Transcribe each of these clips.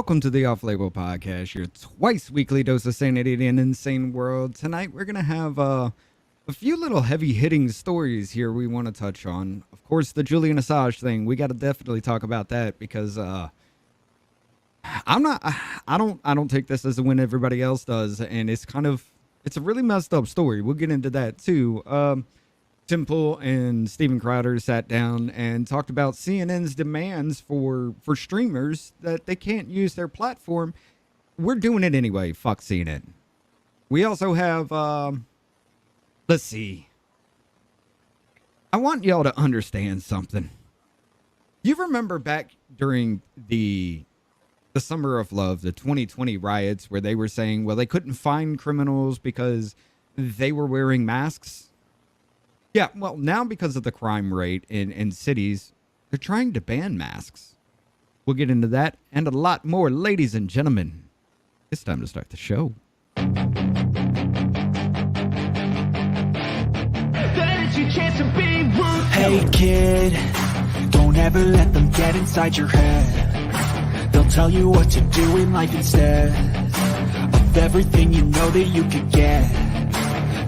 Welcome to the Off-Label Podcast, your twice weekly dose of sanity in an insane world. Tonight, we're going to have a few little heavy-hitting stories here we want to touch on. Of course, the Jullian Assange thing, we got to definitely talk about that because I don't take this as a win everybody else does, and it's a really messed up story. We'll get into that too. Tim Pool and Steven Crowder sat down and talked about CNN's demands for streamers that they can't use their platform. We're doing it anyway. Fuck CNN. We also have, let's see. I want y'all to understand something. You remember back during the Summer of Love, the 2020 riots, where they were saying, well, they couldn't find criminals because they were wearing masks? Yeah, well, now because of the crime rate in cities, they're trying to ban masks. We'll get into that and a lot more, ladies and gentlemen. It's time to start the show. Hey kid, don't ever let them get inside your head. They'll tell you what to do in life instead of everything you know that you could get.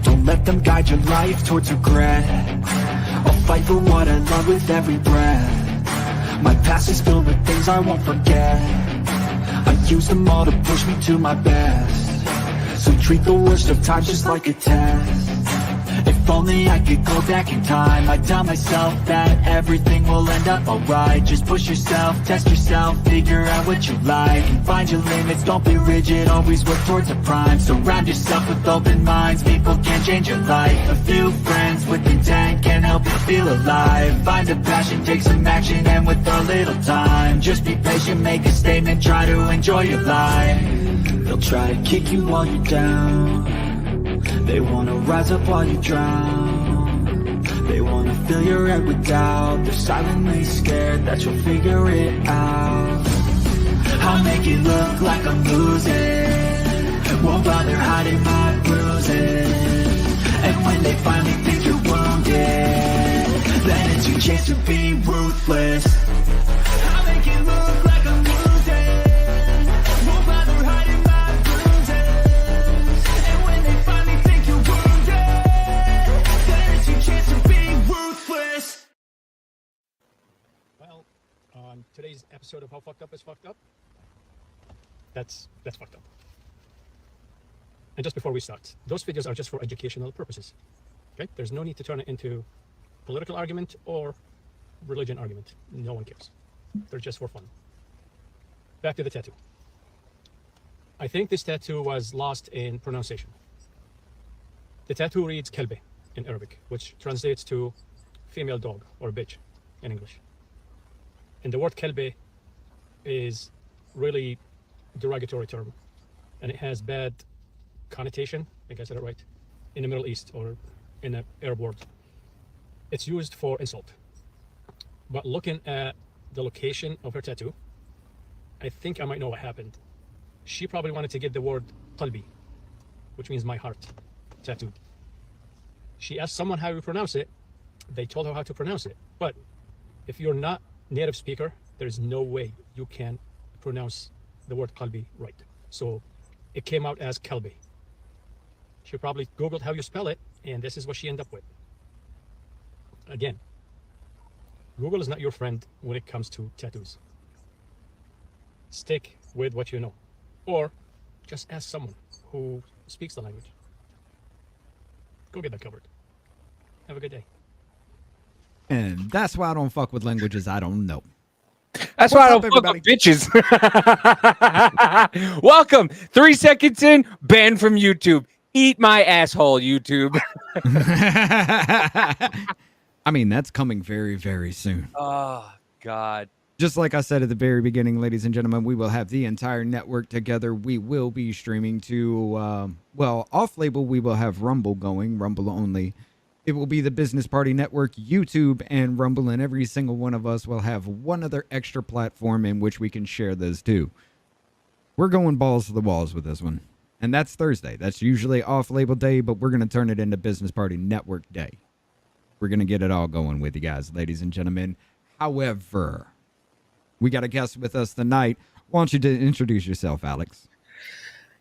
Don't let them guide your life towards regret. I'll fight for what I love with every breath. My past is filled with things I won't forget. I use them all to push me to my best. So treat the worst of times just like a test. If only I could go back in time, I'd tell myself that everything will end up alright. Just push yourself, test yourself, figure out what you like, and find your limits, don't be rigid, always work towards a prime. Surround yourself with open minds, people can change your life. A few friends with intent can help you feel alive. Find a passion, take some action, and with a little time, just be patient, make a statement, try to enjoy your life. They'll try to kick you while you're down. They wanna rise up while you drown. They wanna fill your head with doubt. They're silently scared that you'll figure it out. I'll make it look like I'm losing, won't bother hiding my bruises. And when they finally think you're wounded, then it's your chance to be ruthless. I'll make it look like I'm losing, won't bother hiding my bruises. And when they finally think you're wounded, then it's your chance to be ruthless. Well, on today's episode of How Fucked Up is Fucked Up, that's fucked up. And just before we start, those videos are just for educational purposes. Okay? There's no need to turn it into political argument or religion argument. No one cares. They're just for fun. Back to the tattoo. I think this tattoo was lost in pronunciation. The tattoo reads kelbe in Arabic, which translates to female dog or bitch in English. And the word kelbe is really derogatory term, and it has bad connotation, I think I said it right, in the Middle East or in the Arab world. It's used for insult. But looking at the location of her tattoo, I think I might know what happened. She probably wanted to get the word qalbi, which means my heart, tattooed. She asked someone how you pronounce it. They told her how to pronounce it. But if you're not native speaker, there's no way you can pronounce the word qalbi right. So it came out as kalbi. She probably Googled how you spell it, and this is what she ended up with. Again, Google is not your friend when it comes to tattoos. Stick with what you know, or just ask someone who speaks the language. Go get that covered. Have a good day. And that's why I don't fuck with languages I don't know. That's why I don't fuck with bitches. Welcome. 3 seconds in, banned from YouTube. Eat my asshole, YouTube. I mean, that's coming very, very soon. Oh, God. Just like I said at the very beginning, ladies and gentlemen, we will have the entire network together. We will be streaming to, off-label, we will have Rumble going, Rumble only. It will be the Business Party Network, YouTube, and Rumble, and every single one of us will have one other extra platform in which we can share those too. We're going balls to the walls with this one. And that's Thursday. That's usually off-label day, but we're going to turn it into Business Party Network Day. We're going to get it all going with you guys, ladies and gentlemen. However, we got a guest with us tonight. Why don't you introduce yourself, Alex?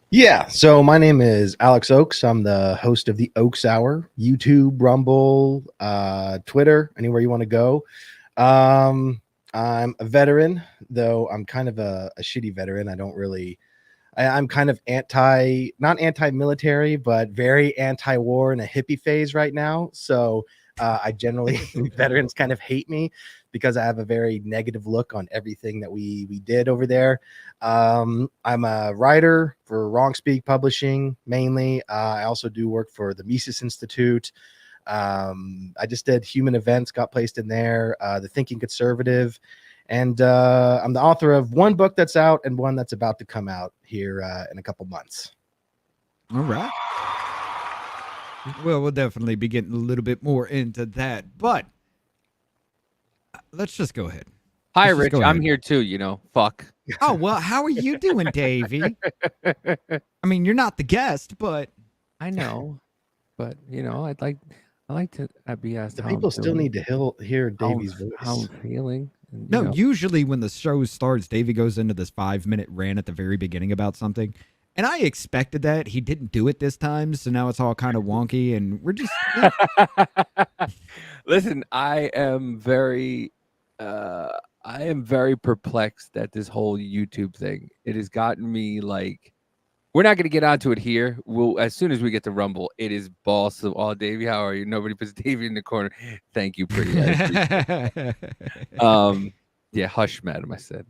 Yeah, so my name is Alex Oaks. I'm the host of the Oaks Hour, YouTube, Rumble, Twitter, anywhere you want to go. I'm a veteran, though I'm kind of a shitty veteran. I'm kind of not anti-military, but very anti-war in a hippie phase right now. So I generally, veterans kind of hate me because I have a very negative look on everything that we did over there. I'm a writer for Wrong Speak Publishing, mainly. I also do work for the Mises Institute. I just did Human Events, got placed in there, The Thinking Conservative. And I'm the author of one book that's out and one that's about to come out here in a couple months. All right. Well, we'll definitely be getting a little bit more into that, but let's just go ahead. Hi, Let's just Rich. go I'm ahead. here too. You know, fuck. Oh, well, how are you doing, Davey? I mean, you're not the guest, but I know, but you know, I like to be asked. The how I'm people still doing, need to hear how I'm- Davey's voice. how I'm feeling. And, you no, know, usually when the show starts, Davey goes into this 5-minute rant at the very beginning about something. And I expected that. He didn't do it this time, so now it's all kind of wonky, and we're just... Listen, I am very perplexed at this whole YouTube thing. It has gotten me like, we're not going to get onto it here. We'll, as soon as we get to Rumble, it is balls to the wall. Davey, how are you? Nobody puts Davey in the corner. Thank you, pretty. I appreciate it. Yeah, hush, madam. I said.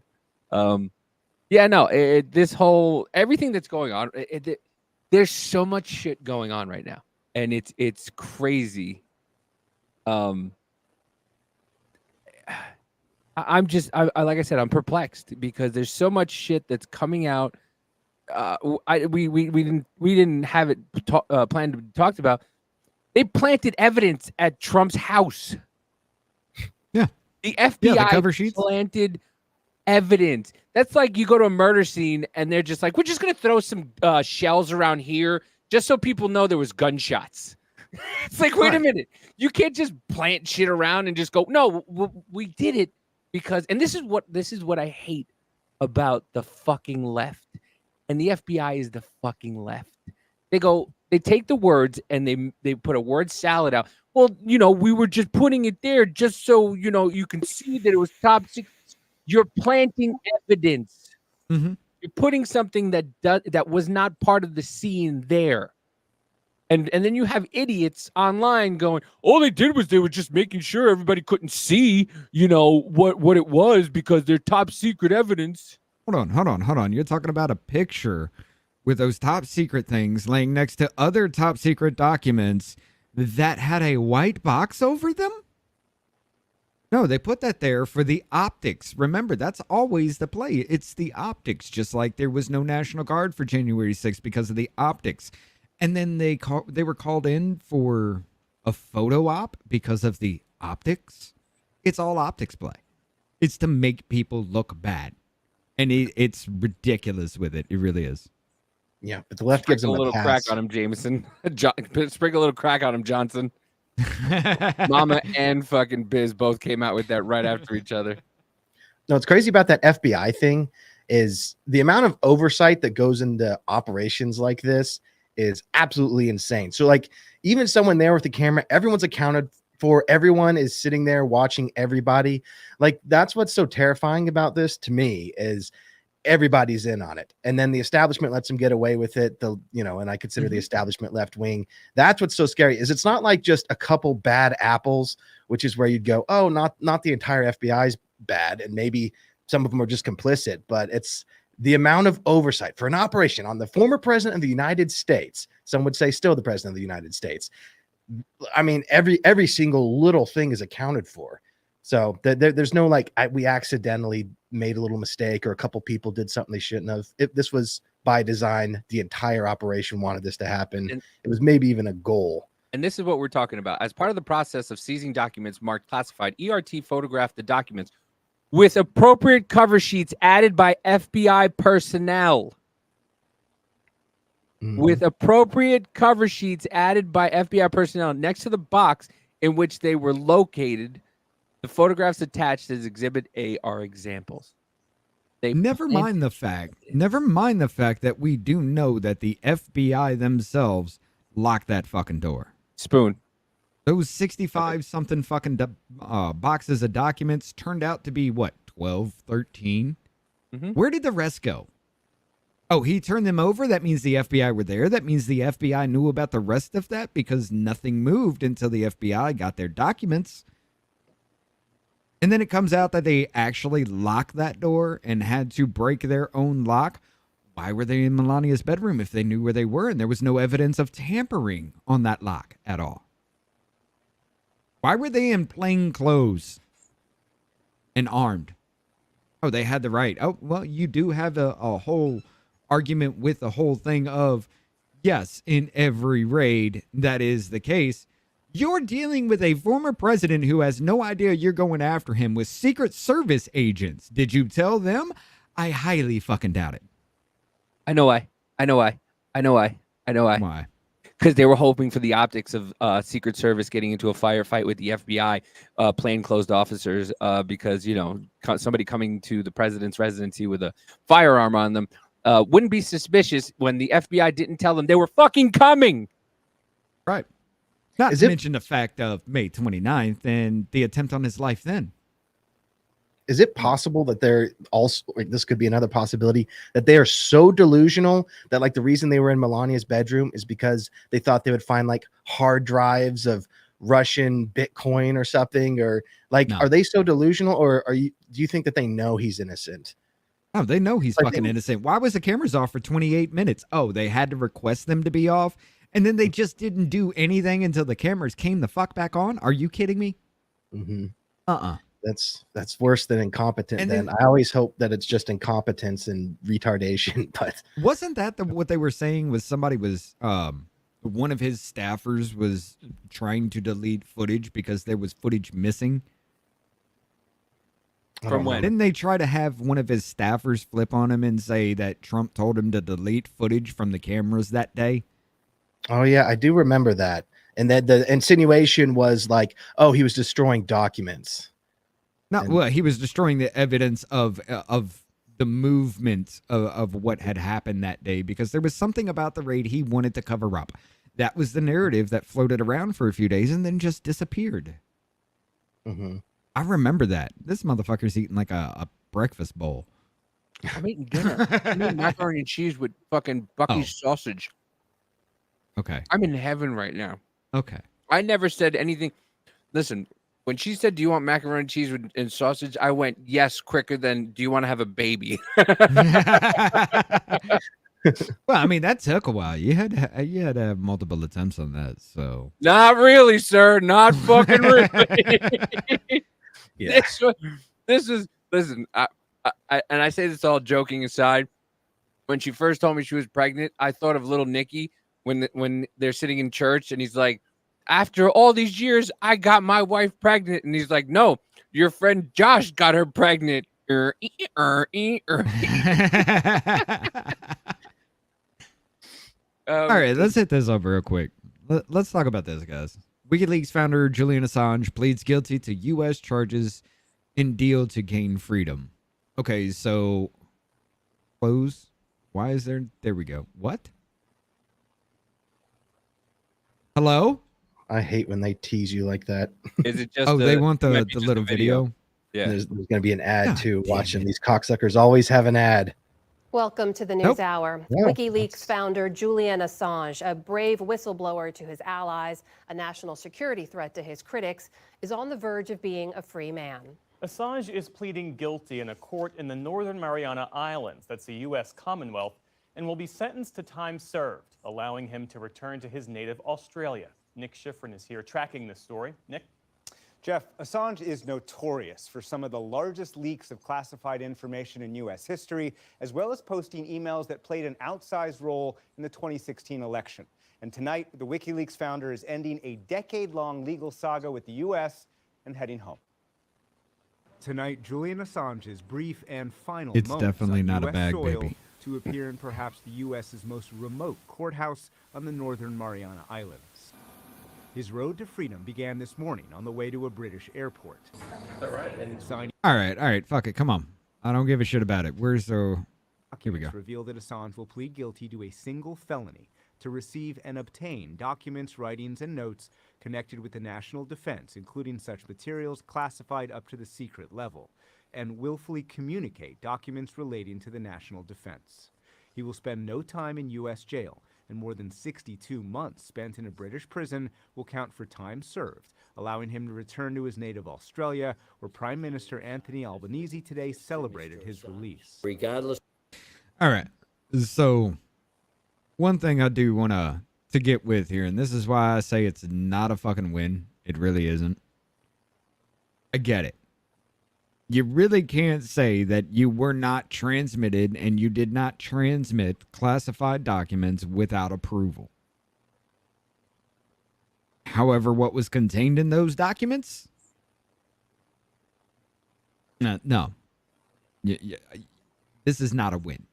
Yeah, no. This whole everything that's going on. There's so much shit going on right now, and it's crazy. I'm just, like I said, I'm perplexed because there's so much shit that's coming out. We didn't have it planned to be talked about. They planted evidence at Trump's house. Yeah. The FBI the cover sheets. planted evidence. That's like you go to a murder scene and they're just like, we're just gonna throw some shells around here just so people know there was gunshots. It's like, wait a minute, you can't just plant shit around and just go, no, we did it because, and this is what I hate about the fucking left, and the FBI is the fucking left. They take the words and they put a word salad out. Well, you know, we were just putting it there just so, you know, you can see that it was top secret. You're planting evidence. Mm-hmm. You're putting something that was not part of the scene there. And then you have idiots online going, all they did was they were just making sure everybody couldn't see, you know, what it was because they're top secret evidence. Hold on. You're talking about a picture with those top secret things laying next to other top secret documents that had a white box over them? No, they put that there for the optics. Remember, that's always the play. It's the optics, just like there was no National Guard for January 6th because of the optics. And then they were called in for a photo op because of the optics. It's all optics play. It's to make people look bad. And it's ridiculous with it. It really is. Yeah, but the left gives Sprinkle him a little pass. crack on him, Jameson. Sprinkle a little crack on him, Johnson. Mama and fucking Biz both came out with that right after each other. No, what's crazy about that FBI thing is the amount of oversight that goes into operations like this is absolutely insane. So like even someone there with the camera, everyone's accounted for, everyone is sitting there watching everybody. Like that's what's so terrifying about this to me is everybody's in on it. And then the establishment lets them get away with it. And I consider the establishment left wing. That's what's so scary is it's not like just a couple bad apples, which is where you'd go, oh, not the entire FBI's bad. And maybe some of them are just complicit, but it's the amount of oversight for an operation on the former president of the United States. Some would say still the president of the United States. I mean, every single little thing is accounted for. So there's no like we accidentally made a little mistake or a couple people did something they shouldn't have. This was by design. The entire operation wanted this to happen. And it was maybe even a goal. And this is what we're talking about. As part of the process of seizing documents marked classified, ERT photographed the documents with appropriate cover sheets added by FBI personnel. With appropriate cover sheets added by FBI personnel next to the box in which they were located. The photographs attached as Exhibit A are examples. Never mind the fact that we do know that the FBI themselves locked that fucking door. Spoon. Those 65 something fucking boxes of documents turned out to be what, 12, 13? Where did the rest go? Oh, he turned them over? That means the FBI were there. That means the FBI knew about the rest of that because nothing moved until the FBI got their documents. And then it comes out that they actually locked that door and had to break their own lock. Why were they in Melania's bedroom if they knew where they were and there was no evidence of tampering on that lock at all? Why were they in plain clothes and armed? Oh, they had the right. Oh, well, you do have a whole argument with the whole thing of, yes, in every raid, that is the case. You're dealing with a former president who has no idea you're going after him with Secret Service agents. Did you tell them? I highly fucking doubt it. I know why. Why? Because they were hoping for the optics of Secret Service getting into a firefight with the FBI plainclothes officers because, you know, somebody coming to the president's residency with a firearm on them wouldn't be suspicious when the FBI didn't tell them they were fucking coming. Right. Not to mention the fact of May 29th and the attempt on his life then. Is it possible that they're also, like, this could be another possibility, that they are so delusional that, like, the reason they were in Melania's bedroom is because they thought they would find, like, hard drives of Russian Bitcoin or something? Or, like, No. Are they so delusional, or do you think that they know he's innocent? Oh, they know he's fucking innocent. Why was the cameras off for 28 minutes? Oh, they had to request them to be off? And then they just didn't do anything until the cameras came the fuck back on? Are you kidding me? Mm-hmm. Uh-uh. That's worse than incompetent. And then I always hope that it's just incompetence and retardation. But wasn't that what they were saying? Was somebody was one of his staffers was trying to delete footage because there was footage missing? From when? Didn't they try to have one of his staffers flip on him and say that Trump told him to delete footage from the cameras that day? Oh yeah, I do remember that. And then the insinuation was like, oh, he was destroying documents. No, well, he was destroying the evidence of the movement of what had happened that day because there was something about the raid he wanted to cover up. That was the narrative that floated around for a few days and then just disappeared. Mm-hmm. I remember that. This motherfucker's eating like a breakfast bowl. I'm eating dinner. I'm eating macaroni and cheese with fucking Bucky's sausage. Okay. I'm in heaven right now. Okay. I never said anything. Listen, when she said, do you want macaroni and cheese and sausage? I went, yes, quicker than, do you want to have a baby? Well, I mean, that took a while. You had to have multiple attempts on that, so. Not really, sir. Not fucking really. Yeah. This is, listen, I and I say this all joking aside. When she first told me she was pregnant, I thought of little Nicky when they're sitting in church and he's like, after all these years, I got my wife pregnant. And he's like, no, your friend Josh got her pregnant. All right, let's hit this up real quick. Let's talk about this, guys. WikiLeaks founder Jullian Assange pleads guilty to U.S. charges in deal to gain freedom. Okay, so close. Why is there? There we go. What? Hello? I hate when they tease you like that. Is it just? Oh, they want the just little a video. Yeah. There's going to be an ad God too. damn Watching it. these cocksuckers always have an ad. Welcome to the News Nope. Hour. No. WikiLeaks founder Jullian Assange, a brave whistleblower to his allies, a national security threat to his critics, is on the verge of being a free man. Assange is pleading guilty in a court in the Northern Mariana Islands, that's the U.S. Commonwealth, and will be sentenced to time served, allowing him to return to his native Australia. Nick Schifrin is here tracking this story. Nick? Jeff, Assange is notorious for some of the largest leaks of classified information in U.S. history, as well as posting emails that played an outsized role in the 2016 election. And tonight, the WikiLeaks founder is ending a decade-long legal saga with the U.S. and heading home. Tonight, Jullian Assange's brief and final It's moments definitely on not a US bag, soil baby. to appear in perhaps the U.S.'s most remote courthouse on the Northern Mariana Islands. His road to freedom began this morning on the way to a British airport. All right, fuck it, come on. I don't give a shit about it. Where's the... Here we go. Documents reveal that Assange will plead guilty to a single felony to receive and obtain documents, writings, and notes connected with the national defense, including such materials classified up to the secret level, and willfully communicate documents relating to the national defense. He will spend no time in U.S. jail, and more than 62 months spent in a British prison will count for time served, allowing him to return to his native Australia, where Prime Minister Anthony Albanese today celebrated his release. Regardless. All right. So one thing I do want to get with here, and this is why I say it's not a fucking win. It really isn't. I get it. You really can't say that you were not transmitted and you did not transmit classified documents without approval. However, what was contained in those documents? No. This is not a win.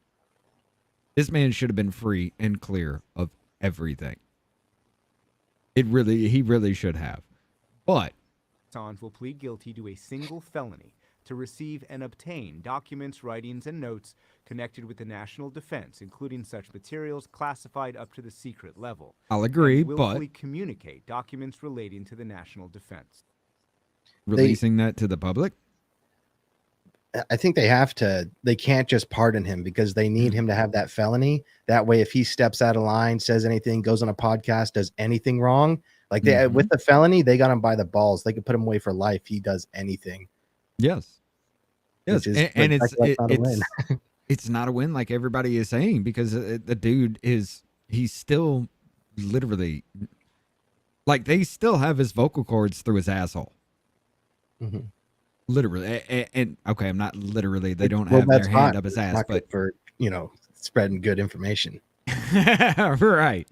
This man should have been free and clear of everything. He really should have. But Assange will plead guilty to a single felony to receive and obtain documents, writings, and notes connected with the national defense, including such materials classified up to the secret level. I'll agree, and but willfully communicate documents relating to the national defense. releasing that to the public? I think they have to. They can't just pardon him because they need him to have that felony. That way, if he steps out of line, says anything, goes on a podcast, does anything wrong, like they with the felony, they got him by the balls. They could put him away for life. He does anything. Yes. Yes, Is, and like, it's not a win. it's not a win like everybody is saying because the dude he's still literally like they still have his vocal cords through his asshole. Mm-hmm. Literally, and okay, I'm not literally. They don't have their hand up his ass, but for spreading good information, right?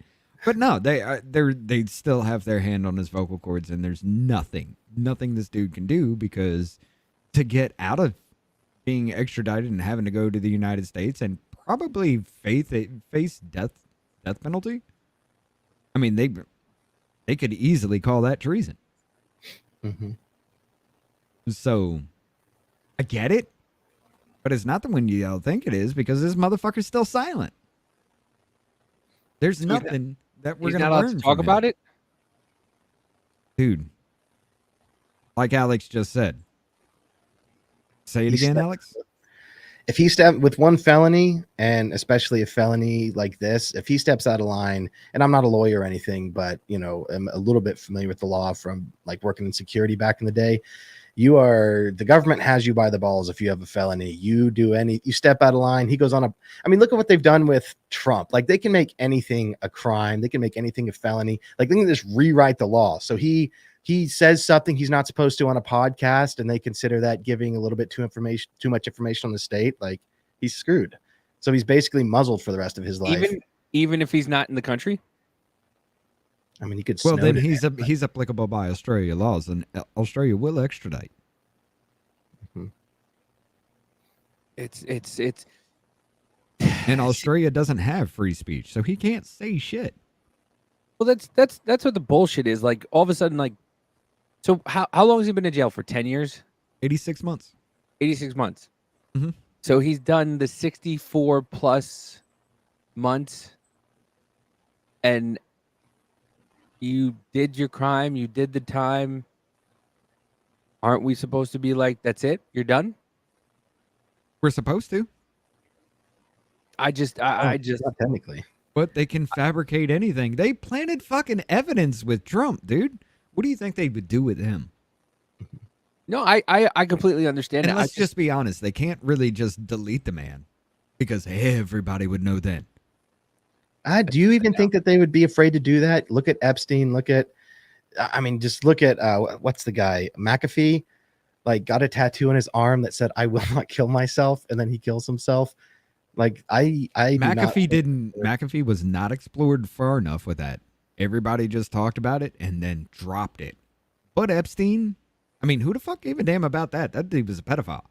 But no, they still have their hand on his vocal cords, and there's nothing this dude can do because to get out of being extradited and having to go to the United States and probably face death penalty. I mean, they could easily call that treason. Mm-hmm. So, I get it, but it's not the one you think it is because this motherfucker's still silent. There's nothing that we're going to learn. Talk about it, dude. Like Alex just said. Say it again, Alex. If he steps with one felony, and especially a felony like this, if he steps out of line, and I'm not a lawyer or anything, but I'm a little bit familiar with the law from like working in security back in the day. The government has you by the balls if you have a felony. You step out of line, he goes on look at what they've done with Trump. Like they can make anything a crime. They can make anything a felony. Like they can just rewrite the law. So he says something he's not supposed to on a podcast and they consider that giving a little bit too much information on the state. Like he's screwed. So he's basically muzzled for the rest of his life. Even if he's not in the country? I mean, he could. Well, then he's applicable by Australia laws, and Australia will extradite. Mm-hmm. It's and Australia doesn't have free speech, so he can't say shit. Well, that's what the bullshit is. Like all of a sudden, like, so how long has he been in jail for? 10 years? 86 months. 86 months. Mm-hmm. So he's done the 64 plus months, and you did your crime, you did the time. Aren't we supposed to be like, that's it? You're done? We're supposed to. I just not technically. But they can fabricate anything. They planted fucking evidence with Trump, dude. What do you think they would do with him? No, I completely understand and it. let's just be honest. They can't really just delete the man because everybody would know then. Do you even think that they would be afraid to do that? Look at Epstein. Just look at what's the guy? McAfee, like got a tattoo on his arm that said, "I will not kill myself," and then he kills himself. Like McAfee was not explored far enough with that. Everybody just talked about it and then dropped it. But Epstein, I mean, who the fuck gave a damn about that? That dude was a pedophile.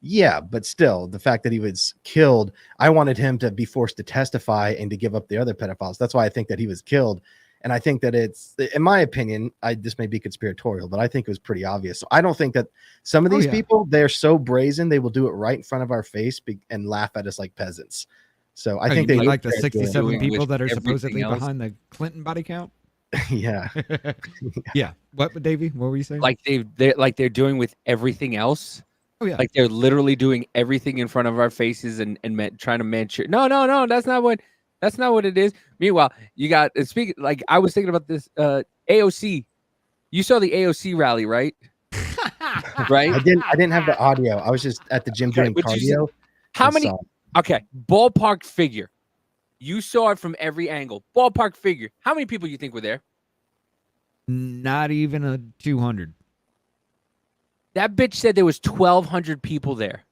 Yeah, but still, the fact that he was killed, I wanted him to be forced to testify and to give up the other pedophiles. That's why I think that he was killed. And I think that it's, in my opinion, this may be conspiratorial, but I think it was pretty obvious. So I don't think that some of these people, they're so brazen, they will do it right in front of our face and laugh at us like peasants. So I think they like the they're 67 doing- people that are everything supposedly else. behind the Clinton body count. Yeah. Yeah. What, Davey? What were you saying? Like they're doing with everything else. Oh yeah. Like they're literally doing everything in front of our faces and trying to manage. No, that's not what it is. Meanwhile, you got speaking. Like I was thinking about this AOC. You saw the AOC rally, right? Right. I didn't have the audio. I was just at the gym doing but you cardio. How and many? saw it. Okay, ballpark figure. You saw it from every angle. Ballpark figure. How many people you think were there? Not even a 200. That bitch said there was 1,200 people there.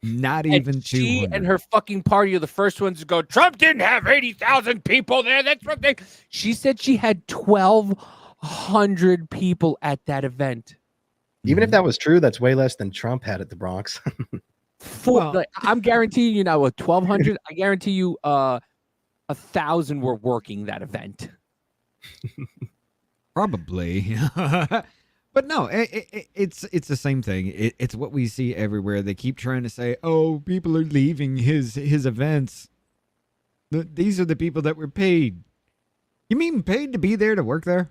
Not And even 200. she and her fucking party are the first ones to go, Trump didn't have 80,000 people there. That's what they. She said she had 1,200 people at that event. Even if that was true, that's way less than Trump had at the Bronx. Well- I'm guaranteeing you now with 1,200. I guarantee you 1,000 were working that event. Probably. But no, it's the same thing. It's what we see everywhere. They keep trying to say, "Oh, people are leaving his events." These are the people that were paid. You mean paid to be there to work there?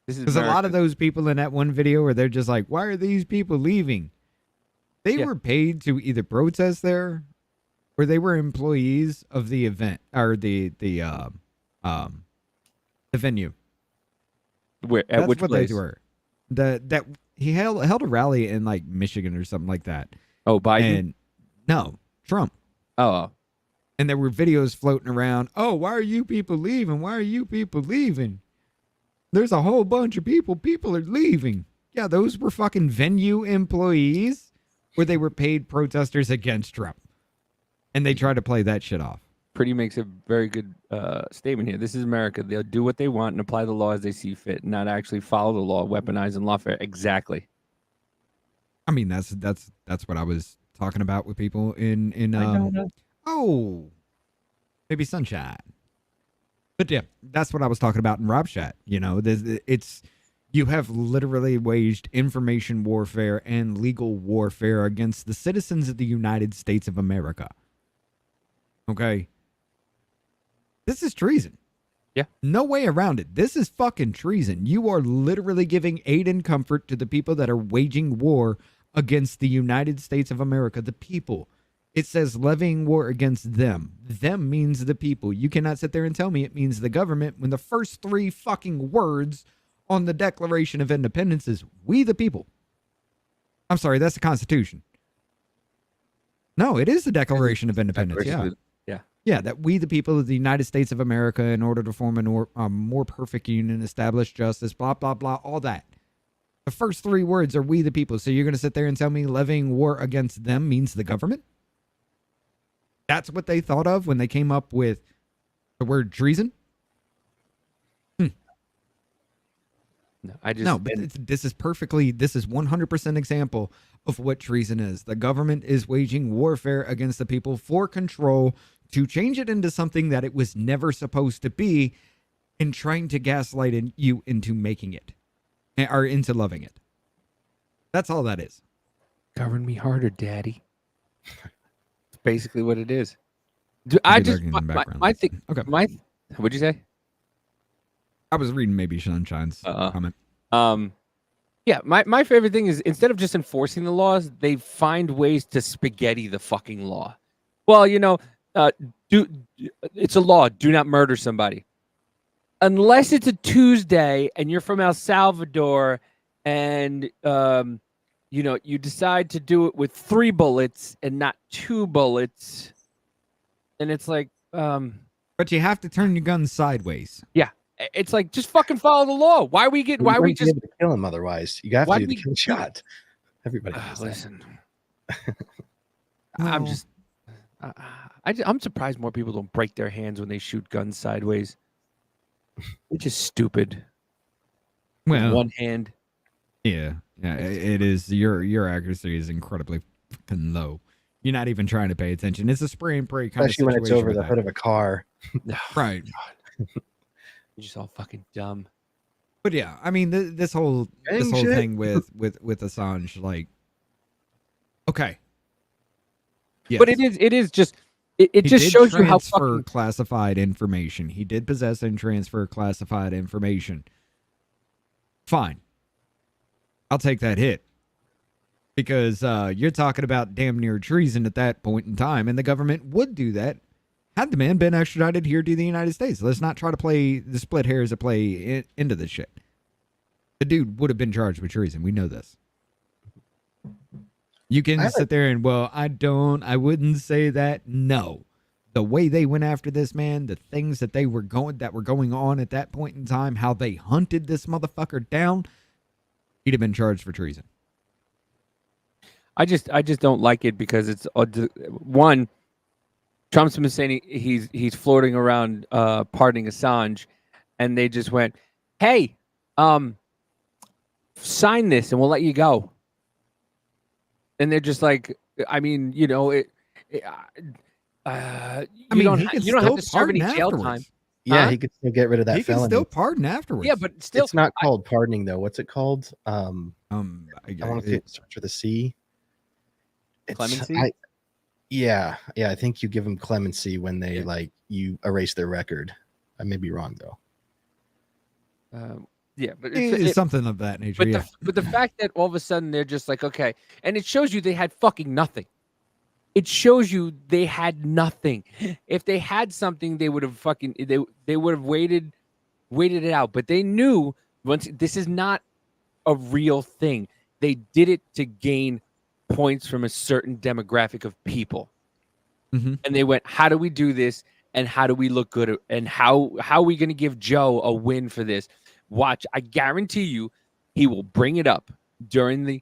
This is Because a lot America. of those people in that one video where they're just like, "Why are these people leaving?" They Yeah. were paid to either protest there, or they were employees of the event or the venue. Where at That's which what place? they were. That he held a rally in like Michigan or something like that. Oh, Biden. And no, Trump. Oh, And there were videos floating around. Oh, why are you people leaving? Why are you people leaving? There's a whole bunch of people. People are leaving. Yeah, those were fucking venue employees where they were paid protesters against Trump. And they tried to play that shit off. Pretty makes a very good statement here. This is America. They'll do what they want and apply the law as they see fit, not actually follow the law, weaponize and lawfare. Exactly. I mean, that's what I was talking about with people in maybe Sunshine. But yeah, that's what I was talking about in Rob's chat. You know, you have literally waged information warfare and legal warfare against the citizens of the United States of America. Okay. This is treason. Yeah. No way around it. This is fucking treason. You are literally giving aid and comfort to the people that are waging war against the United States of America, the people. It says levying war against them. Them means the people. You cannot sit there and tell me it means the government when the first three fucking words on the Declaration of Independence is we the people. I'm sorry, that's the Constitution. No, it is the Declaration of Independence. Yeah. Yeah, that we, the people of the United States of America, in order to form a more perfect union, establish justice, blah, blah, blah, all that. The first three words are we, the people. So you're going to sit there and tell me levying war against them means the government? That's what they thought of when they came up with the word treason? No, I just No, but this is 100% example of what treason is. The government is waging warfare against the people for control to change it into something that it was never supposed to be and trying to gaslight you into making it or into loving it. That's all that is. govern me harder, Daddy. It's basically what it is. I Maybe just lurking in the background. my thing. Okay. What'd you say? I was reading maybe Sunshine's comment. Yeah, my favorite thing is instead of just enforcing the laws, they find ways to spaghetti the fucking law. Well, you know, it's a law. Do not murder somebody. Unless it's a Tuesday and you're from El Salvador and you know, you decide to do it with 3 bullets and not 2 bullets. And it's like But you have to turn your gun sideways. yeah. It's like just fucking follow the law. Why we just able to kill him otherwise? You have to do the kill shot. Everybody does that. listen. I'm just I'm surprised more people don't break their hands when they shoot guns sideways. It's just stupid. Well, One hand. yeah, it is. Your accuracy is incredibly fucking low. You're not even trying to pay attention. It's a spray and pray kind Especially of when situation. it's over with the that. hood of a car. Right. You're just all fucking dumb. But yeah, I mean, this whole Dang shit. thing with Assange, like, okay, yes. But it is just it He just did shows you how transfer fucking classified information. He did possess and transfer classified information. Fine, I'll take that hit because you're talking about damn near treason at that point in time, and the government would do that had the man been extradited here to the United States. Let's not try to play the split hairs to play into this shit. The dude would have been charged with treason. We know this. You can sit there and, well, I wouldn't say that. No. The way they went after this man, the things that were going on at that point in time, how they hunted this motherfucker down, he'd have been charged for treason. I just don't like it because it's one. Trump's been saying he's floating around pardoning Assange, and they just went, "Hey, sign this and we'll let you go." And they're just like, I mean, you know, you don't have to serve any jail time. Yeah, he could still get rid of that He can felony. still pardon afterwards. Yeah, but still, It's not called pardoning though. What's it called? I want to start with a C. Clemency? Yeah, I think you give them clemency when they you erase their record. I may be wrong though. Yeah, but it's something of that nature. But the fact that all of a sudden they're just like, okay, and it shows you they had fucking nothing. It shows you they had nothing. If they had something, they would have fucking they would have waited it out. But they knew once this is not a real thing. They did it to gain points from a certain demographic of people. Mm-hmm. And they went, how do we do this? And how do we look good? And how are we going to give Joe a win for this? Watch, I guarantee you, he will bring it up during the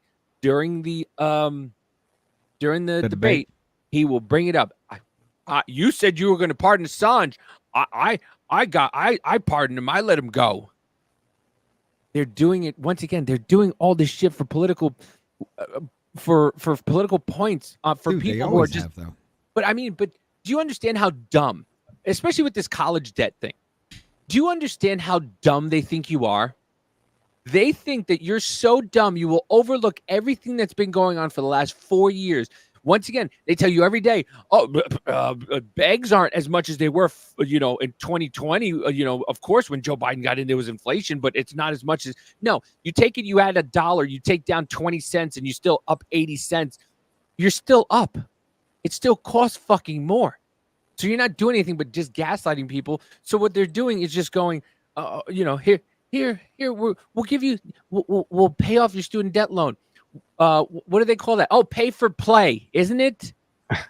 debate. He will bring it up. You said you were going to pardon Assange. I pardoned him. I let him go. They're doing it once again. They're doing all this shit for political, for political points. For Dude, people who are just. But do you understand how dumb, especially with this college debt thing? Do you understand how dumb they think you are? They think that you're so dumb you will overlook everything that's been going on for the last 4 years. Once again, they tell you every day, bags aren't as much as they were, in 2020. Of course, when Joe Biden got in, there was inflation, but it's not as much as. No, you take it, you add $1, you take down 20 cents, and you're still up 80 cents. You're still up. It still costs fucking more. So you're not doing anything but just gaslighting people. So what they're doing is just going, here, we'll give you, we'll pay off your student debt loan. What do they call that? Oh, pay for play, isn't it?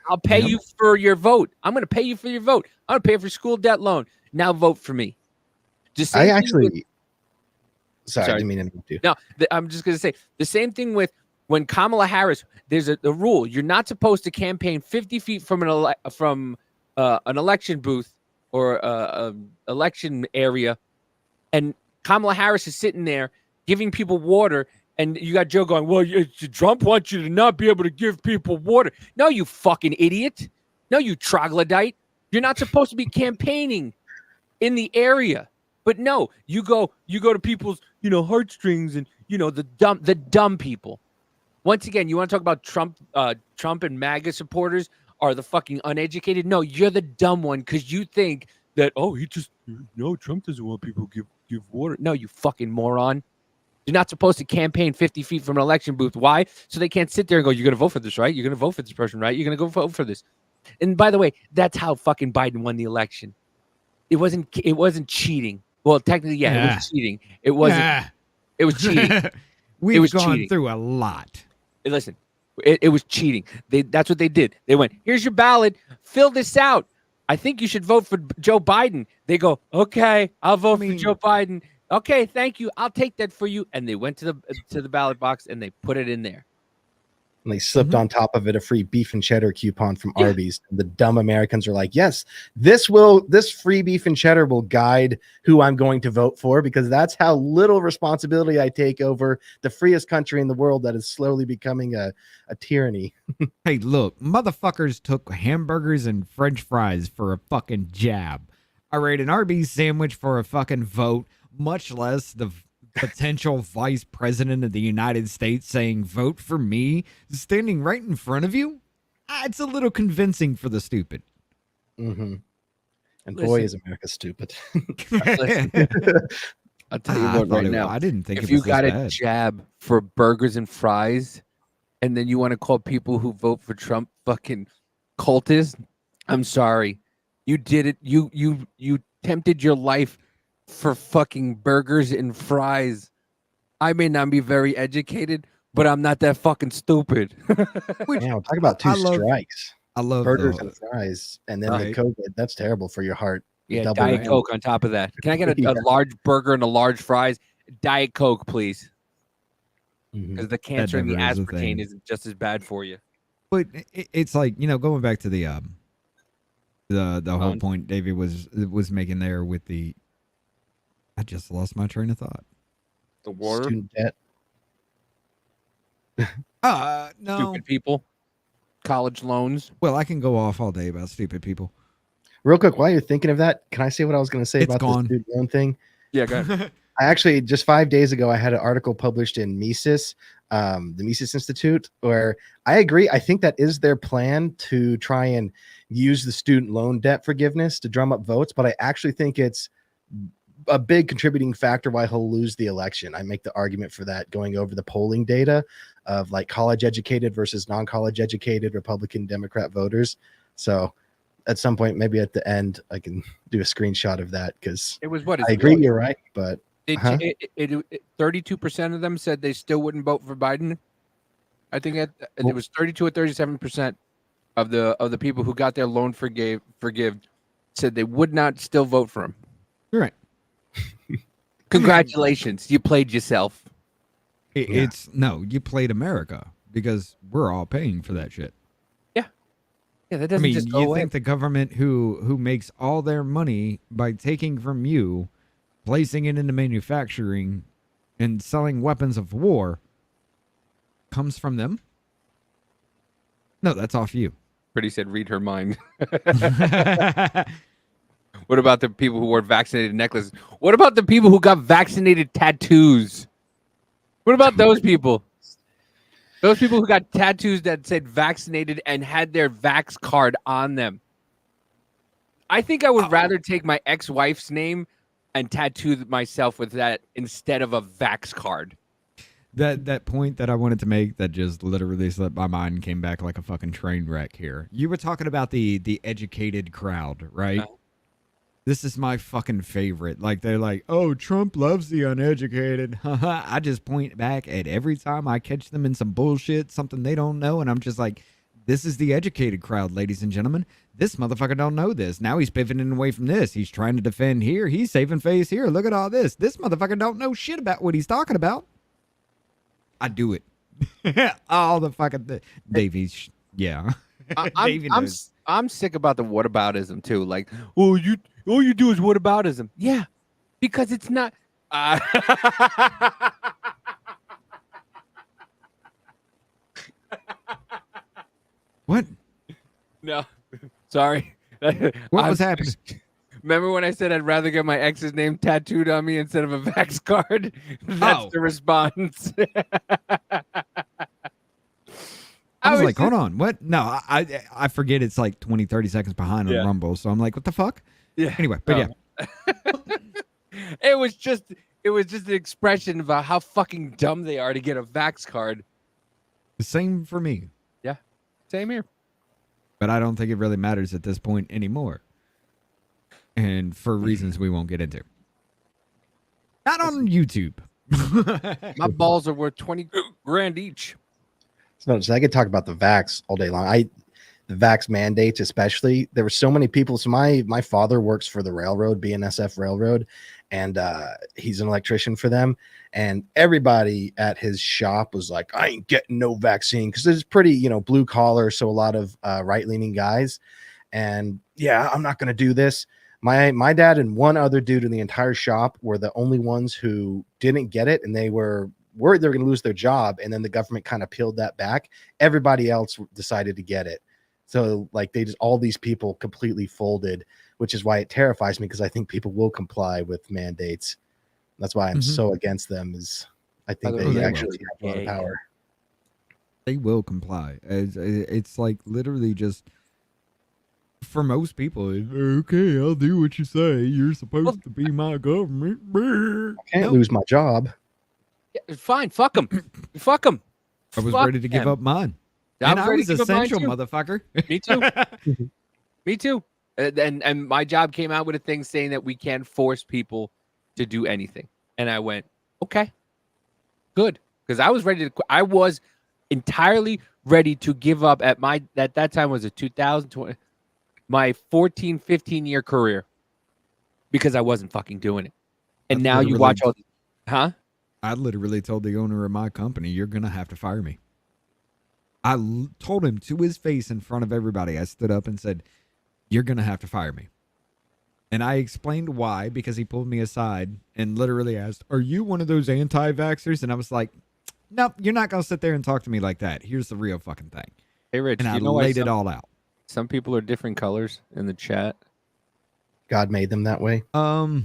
I'll pay you for your vote. I'm going to pay you for your vote. I'm going to pay for school debt loan. Now vote for me. Sorry, I didn't mean to interrupt you. No, I'm just going to say the same thing with when Kamala Harris. There's a rule: you're not supposed to campaign 50 feet from an election booth or election area, and Kamala Harris is sitting there giving people water, and you got Joe going, well, Trump wants you to not be able to give people water. No, you fucking idiot. No, you troglodyte. You're not supposed to be campaigning in the area. But no, you go to people's, heartstrings and, the dumb people. Once again, you want to talk about Trump and MAGA supporters are the fucking uneducated? No, you're the dumb one because you think that, Trump doesn't want people to give water. No, you fucking moron. You're not supposed to campaign 50 feet from an election booth. Why? So they can't sit there and go, you're going to vote for this, right? You're going to vote for this person, right? You're going to go vote for this. And by the way, that's how fucking Biden won the election. It wasn't cheating. Well, technically, it was cheating. It wasn't. It was cheating. We've gone through a lot. Listen, it was cheating. That's what they did. They went, here's your ballot. Fill this out. I think you should vote for Joe Biden. They go, okay, I'll vote for Joe Biden. Okay, thank you. I'll take that for you. And they went to the ballot box and they put it in there. And they slipped on top of it a free beef and cheddar coupon from Arby's. And the dumb Americans are like, yes, this free beef and cheddar will guide who I'm going to vote for, because that's how little responsibility I take over the freest country in the world that is slowly becoming a tyranny. Hey, look, motherfuckers took hamburgers and French fries for a fucking jab. All right, an Arby's sandwich for a fucking vote, much less the potential vice president of the United States saying, vote for me, standing right in front of you. It's a little convincing for the stupid. Mm-hmm. And Listen. boy, is America stupid. Listen, I'll tell you what right now. I didn't think If it you was got this a bad. jab for burgers and fries, and then you want to call people who vote for Trump fucking cultists, I'm sorry. You did it. You tempted your life for fucking burgers and fries. I may not be very educated, but I'm not that fucking stupid. Yeah, talk about two I love- strikes. I love Burgers the, and fries, and then Right. the COVID. That's terrible for your heart. The Yeah, double Diet whammy. Coke on top of that. Can I get a Yeah. large burger and a large fries? Diet Coke, please. Mhm. Because the cancer and the never is a aspartame thing. isn't just as bad for you. But it's like, going back to the whole Fun. point David was making there with the. I just lost my train of thought. The water, Student debt. No. stupid people, college loans. Well, I can go off all day about stupid people. Real quick, while you're thinking of that, can I say what I was going to say It's about gone. the student loan thing? Yeah, go ahead. I actually just 5 days ago I had an article published in Mises, the Mises Institute, where I agree. I think that is their plan to try and use the student loan debt forgiveness to drum up votes, but I actually think it's a big contributing factor why he'll lose the election. I make the argument for that going over the polling data of like college educated versus non-college educated Republican Democrat voters. So at some point, maybe at the end, I can do a screenshot of that because It was what? I agree you're right, but 32% of them said they still wouldn't vote for Biden. I think it was 32 or 37% of the people who got their loan forgive said they would not still vote for him. You're right. Congratulations, you played yourself. Yeah. It's no, you played America because we're all paying for that shit. Yeah, that I doesn't mean, just go you away. think the government who makes all their money by taking from you, placing it into manufacturing, and selling weapons of war comes from them? No, that's off you. Pretty said, read her mind. What about the people who wore vaccinated necklaces? What about the people who got vaccinated tattoos? What about those people? Those people who got tattoos that said vaccinated and had their vax card on them. I think I would rather take my ex-wife's name and tattoo myself with that instead of a vax card. That point that I wanted to make that just literally slipped my mind and came back like a fucking train wreck here. You were talking about the educated crowd, right? This is my fucking favorite. Like, they're like, oh, Trump loves the uneducated. I just point back at every time I catch them in some bullshit, something they don't know. And I'm just like, this is the educated crowd, ladies and gentlemen. This motherfucker don't know this. Now he's pivoting away from this. He's trying to defend here. He's saving face here. Look at all this. This motherfucker don't know shit about what he's talking about. I do it. All the fucking Davies. Yeah. Davey knows. I'm sick about the whataboutism too. Like, oh, all you do is whataboutism. Yeah, because it's not. What? No, sorry. What was happening? Remember when I said I'd rather get my ex's name tattooed on me instead of a vax card? That's the response. I was like, hold on, what? No, I forget it's like 20, 30 seconds behind on Rumble. So I'm like, what the fuck? Yeah. Anyway, but yeah. It was just an expression about how fucking dumb they are to get a vax card. The same for me. Yeah. Same here. But I don't think it really matters at this point anymore. And for reasons we won't get into. Not on YouTube. My balls are worth 20 grand each. so I could talk about the vax all day long. The vax mandates, especially. There were so many people. So my father works for the railroad, BNSF Railroad, and he's an electrician for them. And everybody at his shop was like, I ain't getting no vaccine, because it's pretty, blue collar. So a lot of right leaning guys. And yeah, I'm not going to do this. My dad and one other dude in the entire shop were the only ones who didn't get it, and they were worried they were going to lose their job. And then the government kind of peeled that back. Everybody else decided to get it. So like all these people completely folded which is why it terrifies me, because I think people will comply with mandates. That's why I'm so against them. Is I think By the they way, actually have a lot of power. They will comply. It's like literally just for most people. Okay, I'll do what you say. You're supposed to be my government. I can't lose my job. Yeah, fine, fuck them. Fuck them. I was ready to give up mine. And I was essential, motherfucker. Me too. Me too. And my job came out with a thing saying that we can't force people to do anything. And I went, okay, good. Because I was ready to quit. I was entirely ready to give up at that time was a 2020, my 14, 15 year career, because I wasn't fucking doing it. And now you watch all huh? I literally told the owner of my company, you're going to have to fire me. I told him to his face in front of everybody. I stood up and said, you're going to have to fire me. And I explained why, because he pulled me aside and literally asked, are you one of those anti-vaxxers? And I was like, nope, you're not going to sit there and talk to me like that. Here's the real fucking thing. Hey, Rich, and I you know laid it all out. Some people are different colors in the chat. God made them that way. No,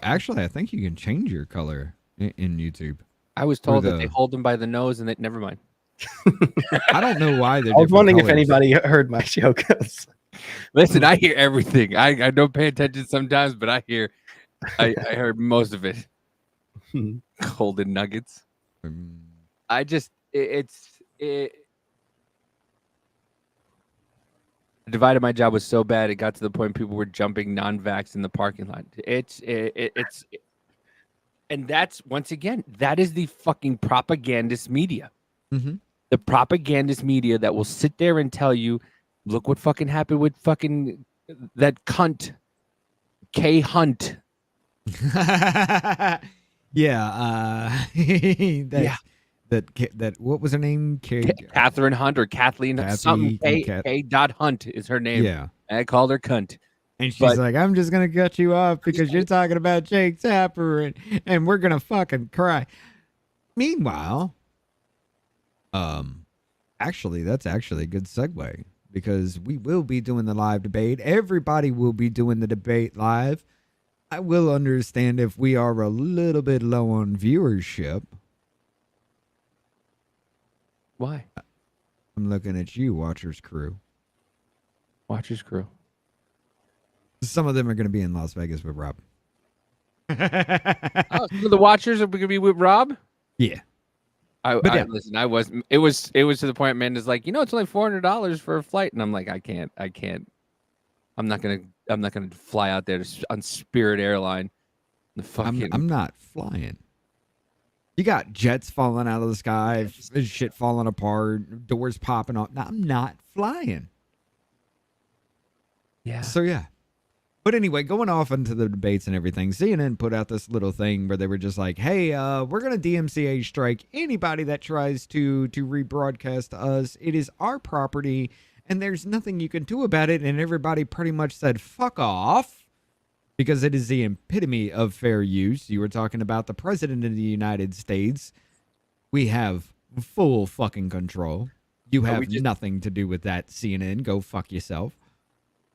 actually, I think you can change your color in YouTube. I was told that they hold them by the nose and never mind. I don't know why they're I was wondering colors. if anybody heard my show. Listen, I hear everything. I don't pay attention sometimes, but I heard most of it. Golden nuggets. I just divided my job was so bad it got to the point people were jumping non-vax in the parking lot. It's and that's once again that is the fucking propagandist media. Mm-hmm. The propagandist media that will sit there and tell you, look what fucking happened with fucking that cunt K Hunt. That what was her name? Catherine Hunt or Kathleen something. K. Hunt is her name. Yeah, I called her cunt, and she's like, "I'm just gonna cut you off because you're talking about Jake Tapper, and we're gonna fucking cry." Meanwhile, actually, that's actually a good segue because we will be doing the live debate. Everybody will be doing the debate live. I will understand if we are a little bit low on viewership. Why? I'm looking at you, Watchers Crew. Watchers Crew. Some of them are going to be in Las Vegas with Rob. So the Watchers are going to be with Rob? Yeah. Listen, I was. It was to the point Amanda's like, it's only $400 for a flight, and I'm like, I can't. I'm not gonna fly out there on Spirit Airline. I'm not flying. You got jets falling out of the sky, shit falling apart, doors popping off. No, I'm not flying. Yeah. So yeah. But anyway, going off into the debates and everything, CNN put out this little thing where they were just like, hey, we're going to DMCA strike anybody that tries to rebroadcast us. It is our property, and there's nothing you can do about it. And everybody pretty much said, fuck off. Because it is the epitome of fair use. You were talking about the president of the United States. We have full fucking control. You have nothing to do with that, CNN. Go fuck yourself.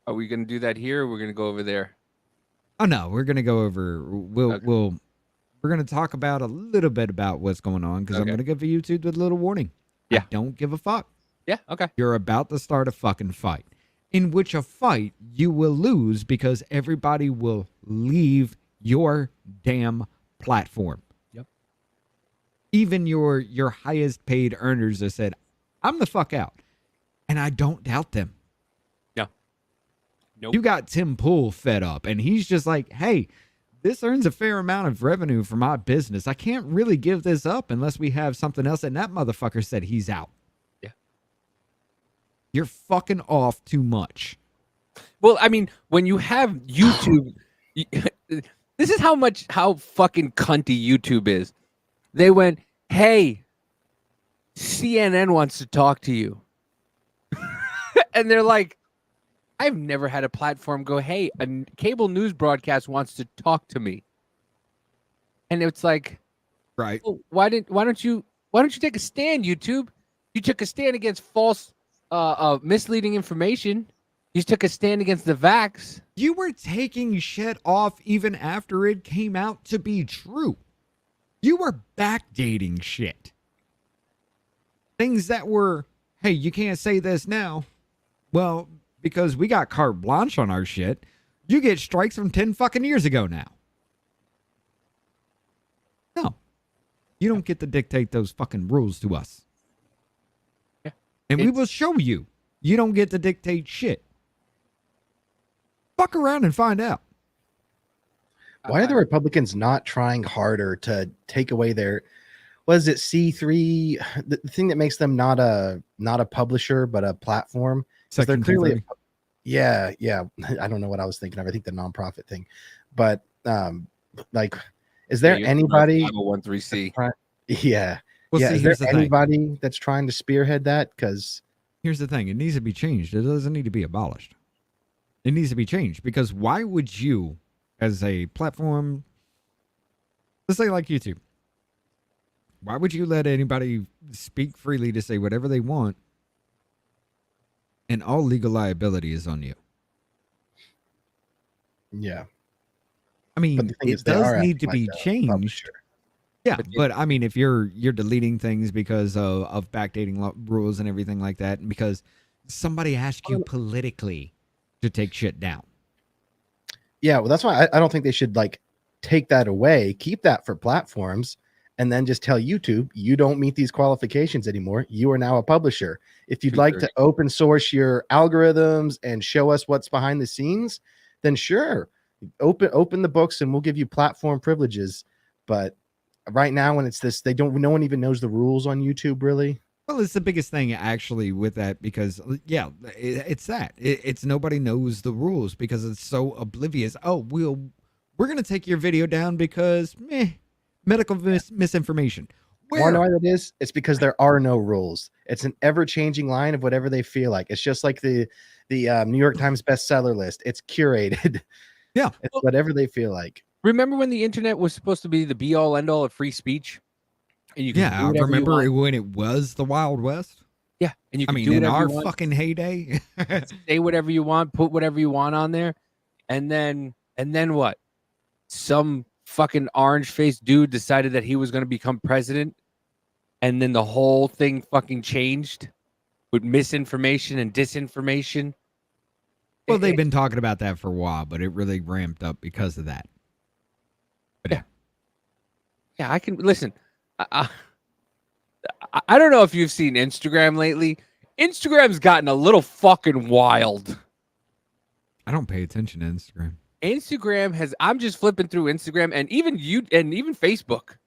Are we going to do that here or we're going to go over there? Oh, no. We're going to go over. We're going to talk about a little bit about what's going on because I'm going to give YouTube a little warning. Yeah. I don't give a fuck. Yeah, okay. You're about to start a fucking fight. In which a fight you will lose because everybody will leave your damn platform. Yep. Even your highest paid earners have said, I'm the fuck out. And I don't doubt them. Yeah. Nope. You got Tim Pool fed up and he's just like, hey, this earns a fair amount of revenue for my business. I can't really give this up unless we have something else. And that motherfucker said he's out. You're fucking off too much. Well, I mean, when you have YouTube, this is how fucking cunty YouTube is. They went, hey, CNN wants to talk to you. And they're like, I've never had a platform go, hey, a cable news broadcast wants to talk to me. And it's like, right. Well, why don't you take a stand, YouTube? You took a stand against false misleading information. You took a stand against the vax. You were taking shit off even after it came out to be true. You were backdating shit. Things that were, hey, you can't say this now. Well, because we got carte blanche on our shit, you get strikes from 10 fucking years ago now. No. You don't get to dictate those fucking rules to us. Yeah. And we will show you. You don't get to dictate shit. Fuck around and find out. Why are the Republicans not trying harder to take away their, what is it, C3, the thing that makes them not a publisher but a platform? 'Cause they're Section clearly, 230. yeah. I don't know what I was thinking of. I think the nonprofit thing, but like, is there anybody? 501(c)(3). Yeah, Well, yeah. see, Is here's there the thing. anybody that's trying to spearhead that? Because Here's the thing. It needs to be changed. It doesn't need to be abolished. It needs to be changed because why would you, as a platform, let's say like YouTube, why would you let anybody speak freely to say whatever they want and all legal liability is on you? yeah, I mean, But the thing it is, they does are need to acting be like a changed. publisher. Yeah, but I mean, if you're deleting things because of backdating rules and everything like that, and because somebody asked you politically to take shit down. Yeah, well, that's why I don't think they should like take that away, keep that for platforms, and then just tell YouTube you don't meet these qualifications anymore. You are now a publisher. If you'd like to open source your algorithms and show us what's behind the scenes, then sure, open the books and we'll give you platform privileges. But right now, when it's this, no one even knows the rules on YouTube, really. Well, it's the biggest thing actually with that because, yeah, it's that. It's nobody knows the rules because it's so oblivious. Oh, we're going to take your video down because medical misinformation. Want to know why that is? It's because there are no rules. It's an ever-changing line of whatever they feel like. It's just like the New York Times bestseller list. It's curated. Yeah. It's whatever they feel like. Remember when the internet was supposed to be the be-all, end-all of free speech? And you Yeah, I remember when it was the Wild West. Yeah, and you I can mean, do in whatever our you want, fucking heyday. say whatever you want, put whatever you want on there, and then what? Some fucking orange-faced dude decided that he was going to become president, and then the whole thing fucking changed with misinformation and disinformation. Well, they've been talking about that for a while, but it really ramped up because of that. But Yeah, I can listen. I don't know if you've seen Instagram lately. Instagram's gotten a little fucking wild. I don't pay attention to Instagram. Instagram has. I'm just flipping through Instagram and even Facebook.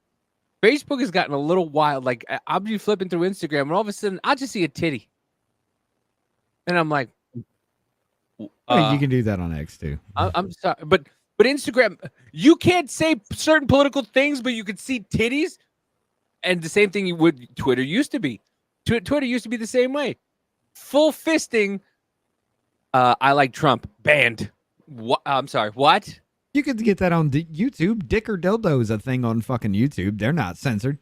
Facebook has gotten a little wild. Like I'll be flipping through Instagram and all of a sudden I just see a titty, and I'm like, Well, you can do that on X too. I'm sorry, but Instagram, you can't say certain political things, but you could see titties. And the same thing you would Twitter used to be. Twitter used to be the same way. Full fisting. I like Trump. Banned. What? I'm sorry. What? You could get that on YouTube. Dick or dildo is a thing on fucking YouTube. They're not censored.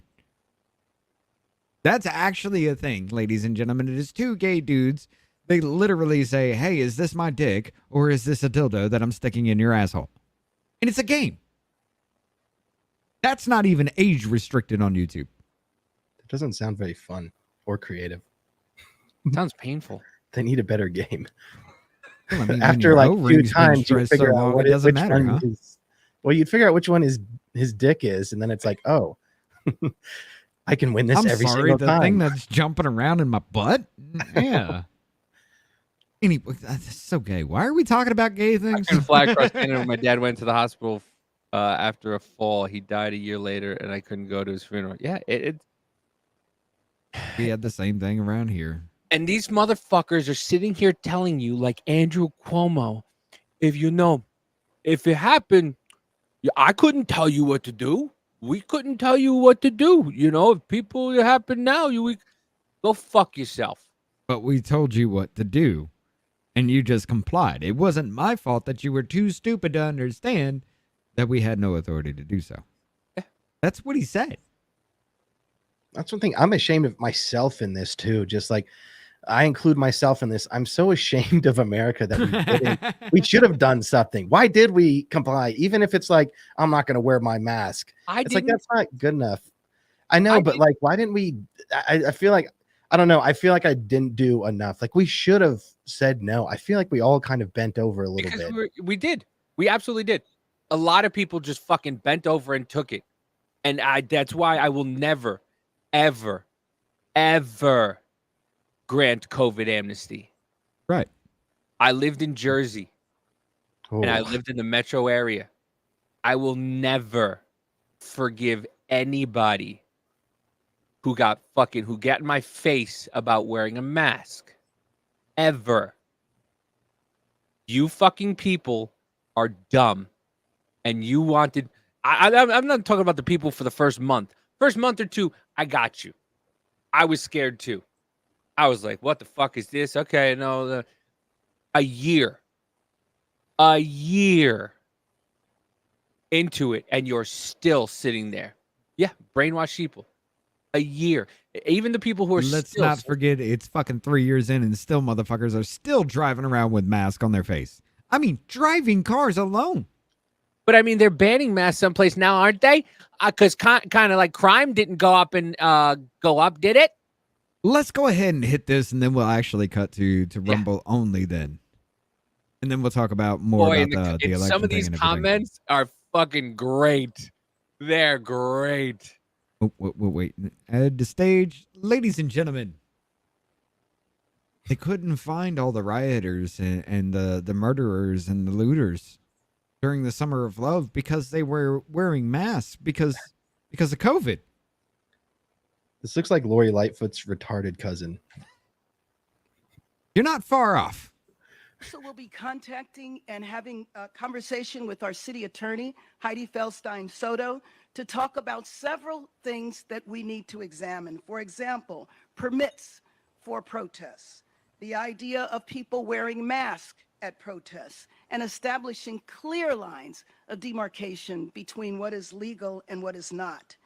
That's actually a thing, ladies and gentlemen. It is two gay dudes. They literally say, hey, is this my dick or is this a dildo that I'm sticking in your asshole? And it's a game. That's not even age restricted on YouTube. It doesn't sound very fun or creative. Sounds painful. They need a better game. Well, I mean, when After your like O two ring's been times, you stretched figure so out long, what it doesn't which matter, one huh? is. Well, you'd figure out which one his dick is, and then it's like, oh, I can win this I'm every sorry, single the time. thing that's jumping around in my butt? Yeah. Anyway, that's so gay. Why are we talking about gay I things? couldn't fly across Canada when my dad went to the hospital after a fall. He died a year later, and I couldn't go to his funeral. Yeah, We had the same thing around here. and these motherfuckers are sitting here telling you, like Andrew Cuomo, if it happened, I couldn't tell you what to do. We couldn't tell you what to do. You know, if people it happen now, go fuck yourself. But we told you what to do, and you just complied. It wasn't my fault that you were too stupid to understand that we had no authority to do so. That's what he said. That's one thing I'm ashamed of myself in this too. Just like I include myself in this. I'm so ashamed of America that we didn't. We should have done something. Why did we comply? Even if it's like, I'm not going to wear my mask. It's like, that's not good enough. I know, but like, why didn't we? I feel like, I don't know. I feel like I didn't do enough. Like, we should have said no. I feel like we all kind of bent over a little bit. We did. We absolutely did. A lot of people just fucking bent over and took it. And that's why I will never, ever, ever grant COVID amnesty. Right. I lived in Jersey and I lived in the metro area. I will never forgive anybody who got in my face about wearing a mask. Ever. You fucking people are dumb. And you wanted, I'm not talking about the people for the first month. First month or two, I got you. I was scared too. I was like, what the fuck is this? Okay, no. A year into it, and you're still sitting there. Yeah, brainwash people. A year. Even the people who are Let's not forget, it's fucking 3 years in, and still motherfuckers are still driving around with masks on their face. I mean, driving cars alone. But I mean, they're banning masks someplace now, aren't they? Because kind of like crime didn't go up, did it? Let's go ahead and hit this, and then we'll actually cut to Rumble only then. And then we'll talk about more about the election. Some of these comments are fucking great. They're great. Oh, wait. Add to stage. Ladies and gentlemen, they couldn't find all the rioters and the murderers and the looters during the Summer of Love because they were wearing masks because of COVID. This looks like Lori Lightfoot's retarded cousin. You're not far off. So we'll be contacting and having a conversation with our city attorney, Heidi Feldstein Soto, to talk about several things that we need to examine. For example, permits for protests, the idea of people wearing masks at protests, and establishing clear lines of demarcation between what is legal and what is not.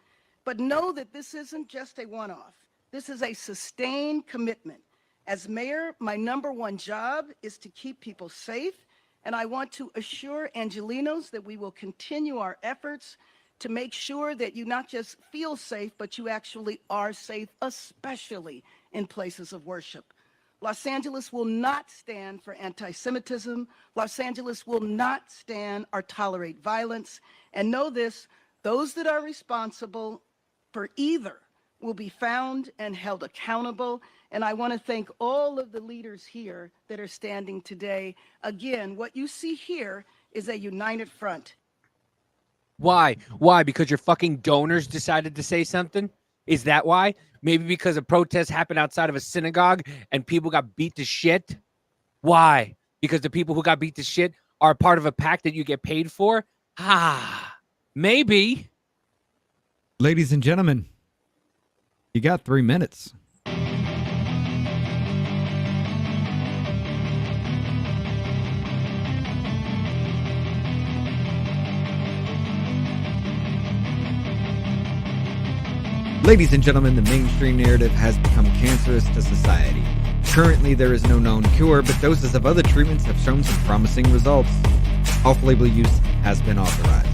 But know that this isn't just a one-off. This is a sustained commitment. As mayor, my number one job is to keep people safe, and I want to assure Angelenos that we will continue our efforts to make sure that you not just feel safe, but you actually are safe, especially in places of worship. Los Angeles will not stand for anti-Semitism. Los Angeles will not stand or tolerate violence. And know this, those that are responsible for either will be found and held accountable. And I want to thank all of the leaders here that are standing today. Again, what you see here is a united front. Why? Because your fucking donors decided to say something? Is that why? Maybe because a protest happened outside of a synagogue and people got beat to shit? Why? Because the people who got beat to shit are part of a pack that you get paid for? Maybe. Ladies and gentlemen, you got 3 minutes. Ladies and gentlemen, the mainstream narrative has become cancerous to society. Currently, there is no known cure, but doses of other treatments have shown some promising results. Off-label use has been authorized.